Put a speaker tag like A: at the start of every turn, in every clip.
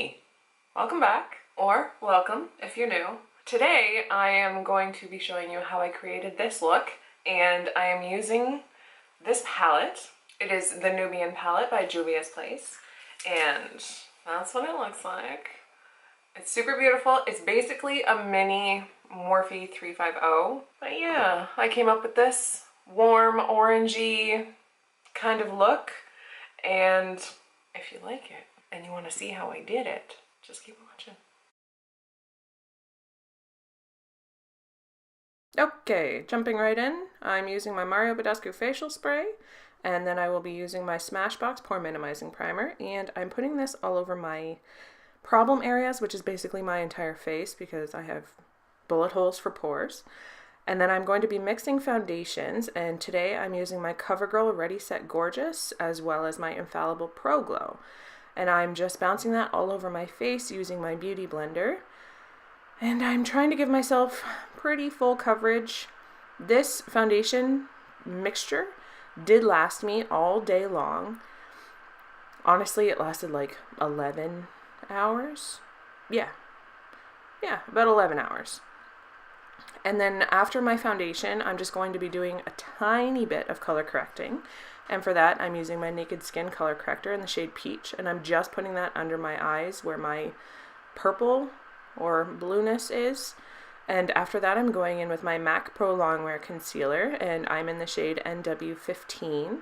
A: Hey, welcome back, or welcome if you're new. Today I am going to be showing you how I created this look, and I am using this palette. It is the Nubian palette by Juvia's Place, and that's what it looks like. It's super beautiful. It's basically a mini Morphe 350, but yeah, I came up with this warm orangey kind of look, and if you like it and you want to see how I did it, just keep watching. Okay, jumping right in, I'm using my Badescu facial spray, and then I will be using my Smashbox Pore Minimizing Primer, and I'm putting this all over my problem areas, which is basically my entire face because I have bullet holes for pores. And then I'm going to be mixing foundations, and today I'm using my Covergirl Ready Set Gorgeous as well as my Infallible Pro Glow. And I'm just bouncing that all over my face using my Beauty Blender. And I'm trying to give myself pretty full coverage. This foundation mixture did last me all day long. Honestly, it lasted like 11 hours. Yeah, about 11 hours. And then after my foundation, I'm just going to be doing a tiny bit of color correcting. And for that, I'm using my Naked Skin color corrector in the shade Peach. And I'm just putting that under my eyes where my purple or blueness is. And after that, I'm going in with my MAC Pro Longwear concealer. And I'm in the shade NW15.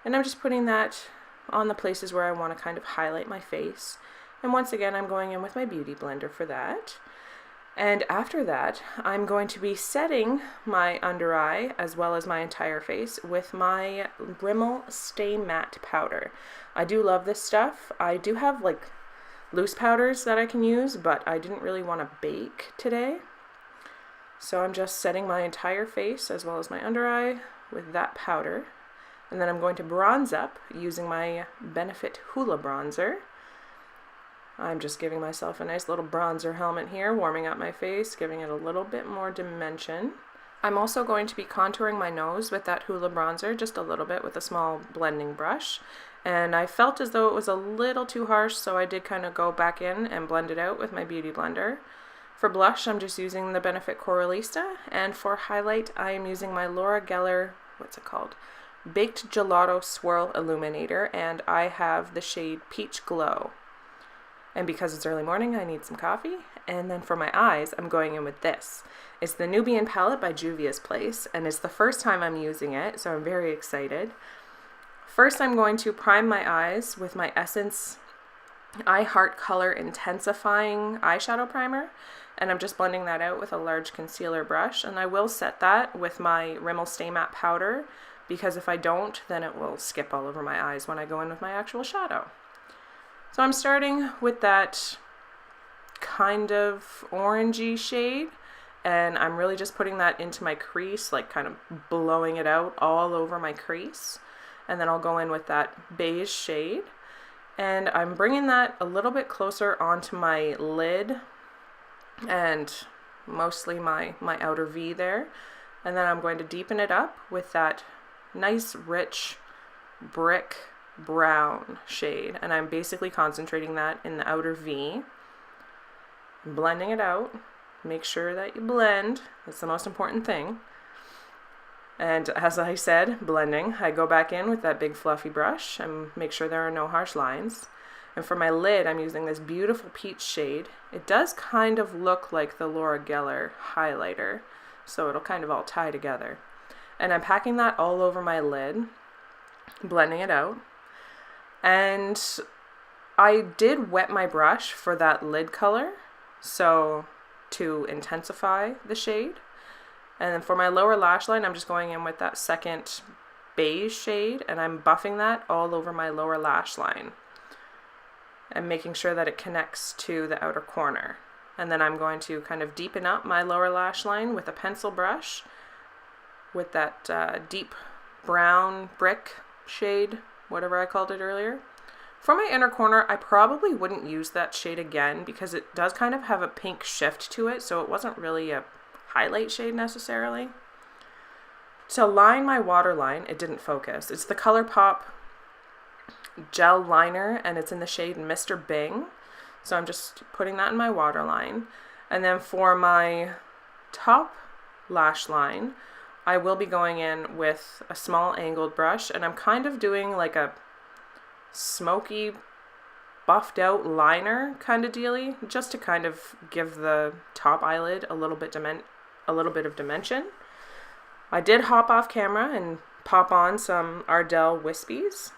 A: And I'm just putting that on the places where I want to kind of highlight my face. And once again, I'm going in with my Beauty Blender for that. And after that, I'm going to be setting my under eye as well as my entire face with my Rimmel Stay Matte powder. I do love this stuff. I do have like loose powders that I can use, but I didn't really want to bake today. So I'm just setting my entire face as well as my under eye with that powder. And then I'm going to bronze up using my Benefit Hoola bronzer. I'm just giving myself a nice little bronzer helmet here, warming up my face, giving it a little bit more dimension. I'm also going to be contouring my nose with that Hoola bronzer, just a little bit with a small blending brush. And I felt as though it was a little too harsh, so I did kind of go back in and blend it out with my Beauty Blender. For blush, I'm just using the Benefit Coralista, and for highlight, I am using my Gellar, Baked Gelato Swirl Illuminator, and I have the shade Peach Glow. And because it's early morning, I need some coffee. And then for my eyes, I'm going in with this. It's the Nubian palette by Juvia's Place, and it's the first time I'm using it, so I'm very excited. First, I'm going to prime my eyes with my Essence I Heart Color Intensifying eyeshadow primer, and I'm just blending that out with a large concealer brush. And I will set that with my Rimmel Stay Matte powder, because if I don't, then it will skip all over my eyes when I go in with my actual shadow. So I'm starting with that kind of orangey shade, and I'm really just putting that into my crease, like kind of blowing it out all over my crease. And then I'll go in with that beige shade, and I'm bringing that a little bit closer onto my lid and mostly my outer V there. And then I'm going to deepen it up with that nice rich brick brown shade, and I'm basically concentrating that in the outer V, blending it out. Make sure that you blend, it's the most important thing. And as I said, blending, I go back in with that big fluffy brush and make sure there are no harsh lines. And for my lid, I'm using this beautiful peach shade. It does kind of look like the Gellar highlighter, so it'll kind of all tie together. And I'm packing that all over my lid, blending it out. And I did wet my brush for that lid color, so to intensify the shade. And then for my lower lash line, I'm just going in with that second beige shade, and I'm buffing that all over my lower lash line and making sure that it connects to the outer corner. And then I'm going to kind of deepen up my lower lash line with a pencil brush with that deep brown brick shade, whatever I called it earlier. For my inner corner, I probably wouldn't use that shade again because it does kind of have a pink shift to it, so it wasn't really a highlight shade necessarily. To line my waterline, it didn't focus. It's the Colourpop gel liner, and it's in the shade Mr. Bing. So I'm just putting that in my waterline. And then for my top lash line, I will be going in with a small angled brush, and I'm kind of doing like a smoky, buffed out liner kind of dealy, just to kind of give the top eyelid a little bit of dimension. I did hop off camera and pop on some Ardell Wispies.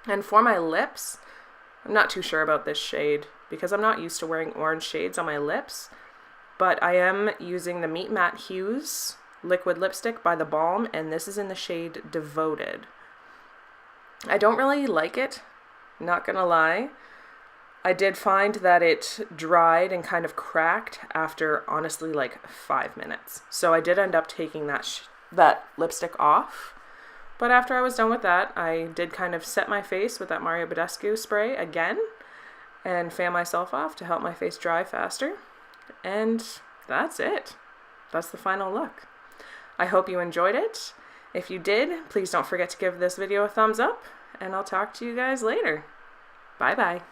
A: And for my lips, I'm not too sure about this shade because I'm not used to wearing orange shades on my lips, but I am using the Meet Matte Hughes liquid lipstick by the Balm, and this is in the shade Devoted. I don't really like it, not gonna lie. I did find that it dried and kind of cracked after honestly like 5 minutes. So I did end up taking that lipstick off. But after I was done with that, I did kind of set my face with that Mario Badescu spray again and fan myself off to help my face dry faster. And that's it. That's the final look. I hope you enjoyed it. If you did, please don't forget to give this video a thumbs up, and I'll talk to you guys later. Bye bye.